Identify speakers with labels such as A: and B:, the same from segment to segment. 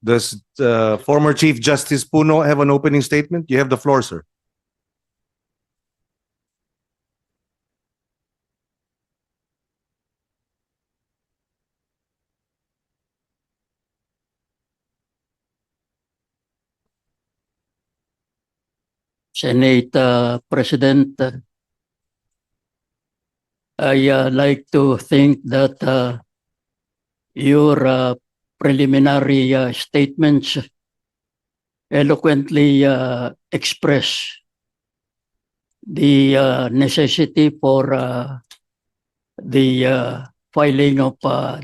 A: does former Chief Justice Puno have an opening statement? You have the floor, sir.
B: Senate President, I like to think that your preliminary statements eloquently express the necessity for the filing of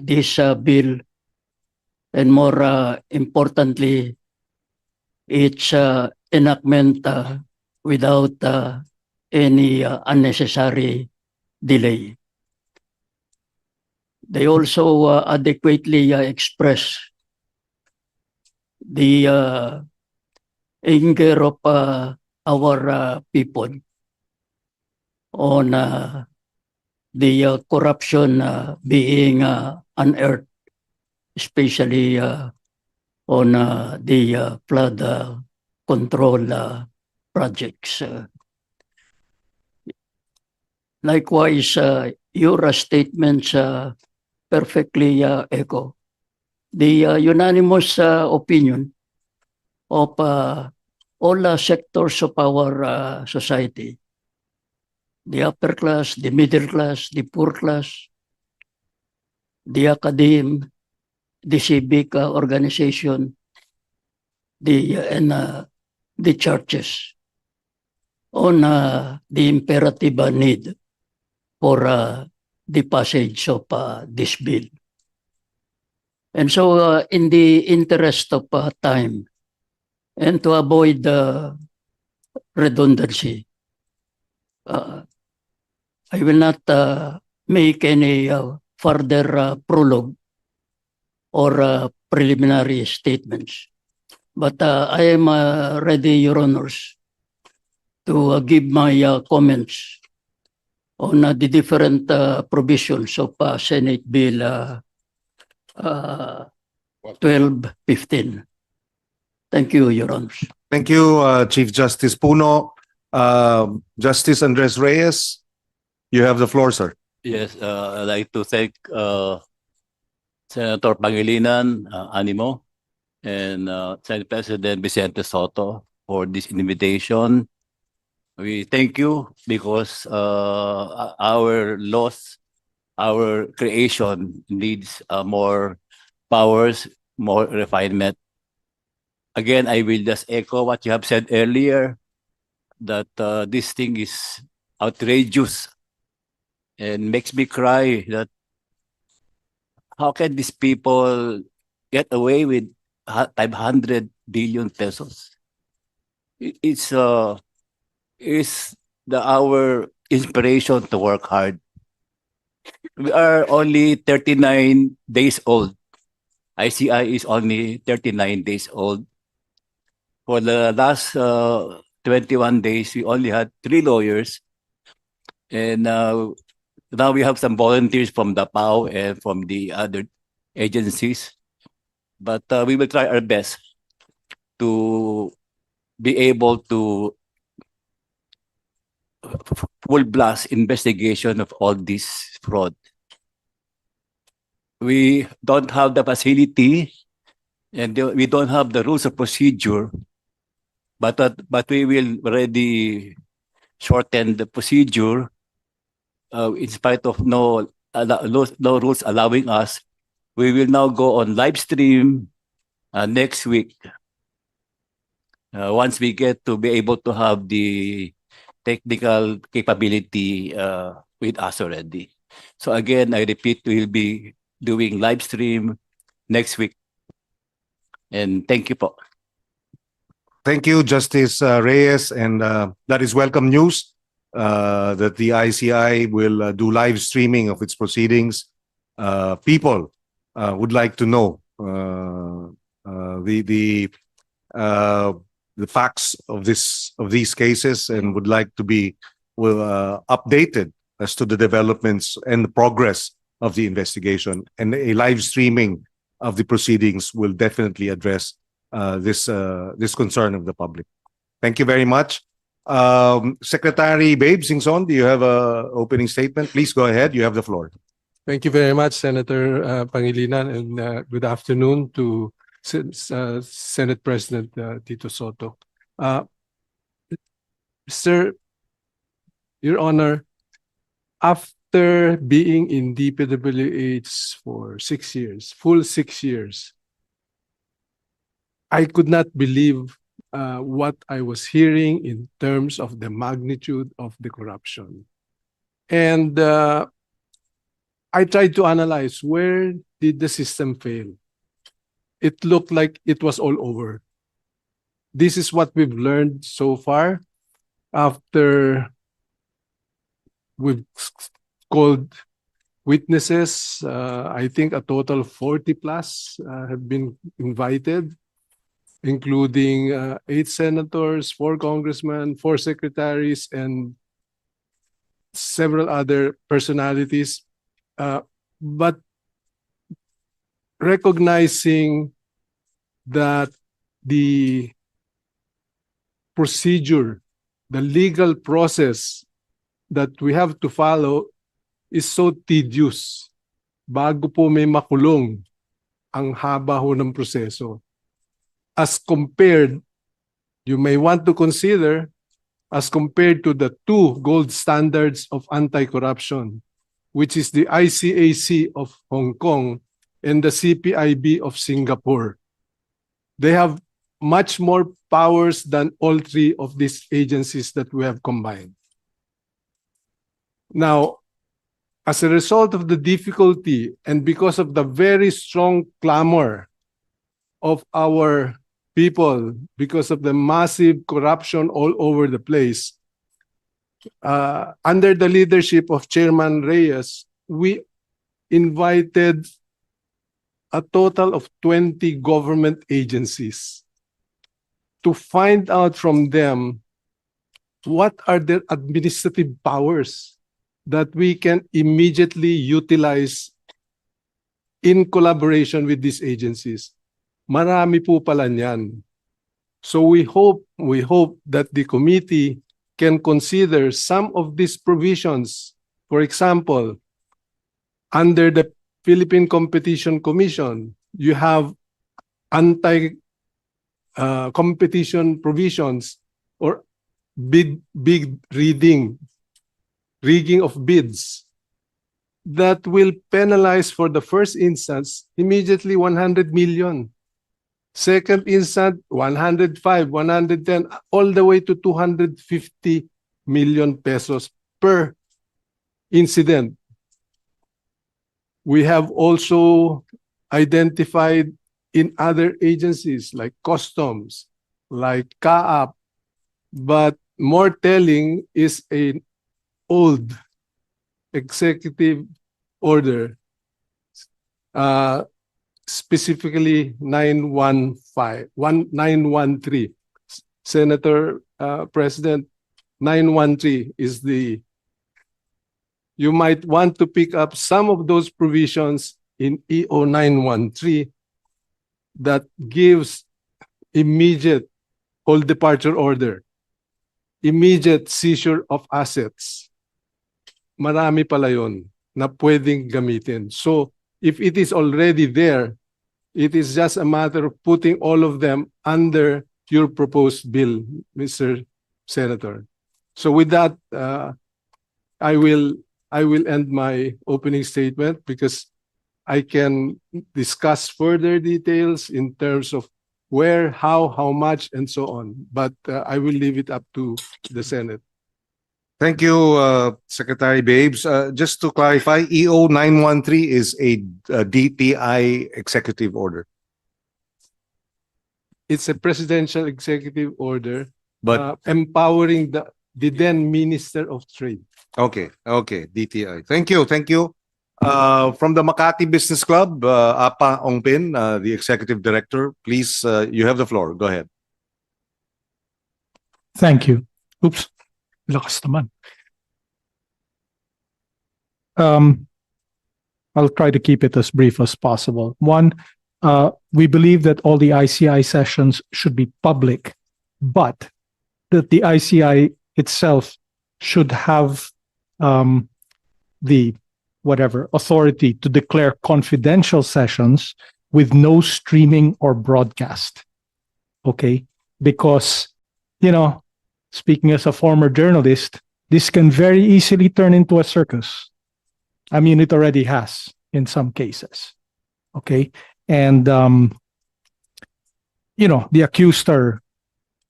B: this bill, and more importantly, its enactment without any unnecessary delay. They also adequately express the anger of our people on the corruption being unearthed, especially on the flood control projects. Likewise, your statements perfectly echo the unanimous opinion of all sectors of our society: the upper class, the middle class, the poor class, the academe, the civic organization, and the churches, on the imperative need for the passage of this bill. And so in the interest of time and to avoid redundancy, I will not make any further prologue or preliminary statements. But I am ready, Your Honors, to give my comments on the different provisions of Senate Bill 1215. Thank you, Your Honors.
A: Thank you, Chief Justice Puno. Justice Andres Reyes, you have the floor, sir.
C: Yes, I'd like to thank Senator Pangilinan, Animo, and Senate President Vicente Soto for this invitation. We thank you because our laws, our creation needs more powers, more refinement. Again, I will just echo what you have said earlier, that this thing is outrageous and makes me cry that how can these people get away with 500 billion pesos? It's our inspiration to work hard. We are only 39 days old. ICI is only 39 days old. For the last 21 days, we only had 3 lawyers. And now we have some volunteers from the PAO and from the other agencies. But we will try our best to be able to full blast investigation of all this fraud. We don't have the facility and we don't have the rules of procedure, but we will already shorten the procedure in spite of no rules allowing us. We will now go on live stream next week. Once we get to be able to have the technical capability with us already. So again, I repeat, we'll be doing live stream next week. And thank you po.
A: Thank you, Justice Reyes, and that is welcome news that the ICI will do live streaming of its proceedings. People would like to know the facts of these cases and would like to be updated as to the developments and the progress of the investigation. And a live streaming of the proceedings will definitely address this concern of the public. Thank you very much. Secretary Babe Singson, do you have a opening statement? Please go ahead. You have the floor.
D: Thank you very much, Senator Pangilinan, and good afternoon to Senate President Tito Soto. Sir, Your Honor, after being in DPWH for 6 years, full 6 years, I could not believe what I was hearing in terms of the magnitude of the corruption. And I tried to analyze, where did the system fail? It looked like it was all over. This is what we've learned so far after we've called witnesses. I think a total of 40 plus have been invited, including 8 senators, 4 congressmen, 4 secretaries, and several other personalities. But recognizing that the procedure, the legal process that we have to follow is so tedious. Bago po may makulong, ang haba ho ng proseso. As compared, you may want to consider, as compared to the 2 gold standards of anti-corruption, which is the ICAC of Hong Kong and the CPIB of Singapore. They have much more powers than all 3 of these agencies that we have combined. Now, as a result of the difficulty and because of the very strong clamor of our people, because of the massive corruption all over the place, under the leadership of Chairman Reyes, we invited a total of 20 government agencies to find out from them what are their administrative powers that we can immediately utilize in collaboration with these agencies. Marami po pala niyan. So we hope that the committee can consider some of these provisions. For example, under the Philippine Competition Commission, you have anti-competition provisions or bid rigging of bids that will penalize for the first instance immediately 100 million. Second instance, 105, 110, all the way to 250 million pesos per incident. We have also identified in other agencies like customs, like CAAP, but more telling is an old executive order, specifically 913. Senator President, 913 is you might want to pick up some of those provisions in EO 913 that gives immediate whole departure order, immediate seizure of assets. Marami pala yun na pwedeng gamitin. So if it is already there, it is just a matter of putting all of them under your proposed bill, Mr. Senator. So with that, I will end my opening statement because I can discuss further details in terms of where, how much, and so on. But I will leave it up to the Senate.
A: Thank you, Secretary Babes. Just to clarify, EO 913 is a DTI executive order.
D: It's a presidential executive order,
A: But
D: empowering the then Minister of Trade.
A: okay, DTI. Thank you. From the Makati Business Club, Apa Ongpin, the Executive Director, please, you have the floor. Go ahead.
E: Thank you. Oops. Lakas naman. I'll try to keep it as brief as possible. One, we believe that all the ICI sessions should be public, but that the ICI itself should have the authority to declare confidential sessions with no streaming or broadcast. Okay? Because, speaking as a former journalist, this can very easily turn into a circus. I mean, it already has in some cases. Okay? And, the accused are,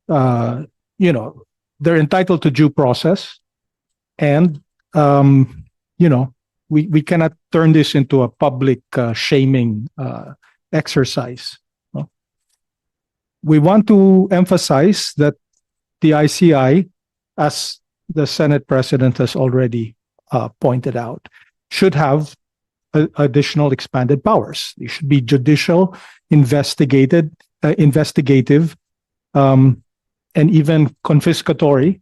E: they're entitled to due process. And, we cannot turn this into a public shaming exercise. No? We want to emphasize that the ICI, as the Senate President has already pointed out, should have additional expanded powers. They should be judicial, investigative, and even confiscatory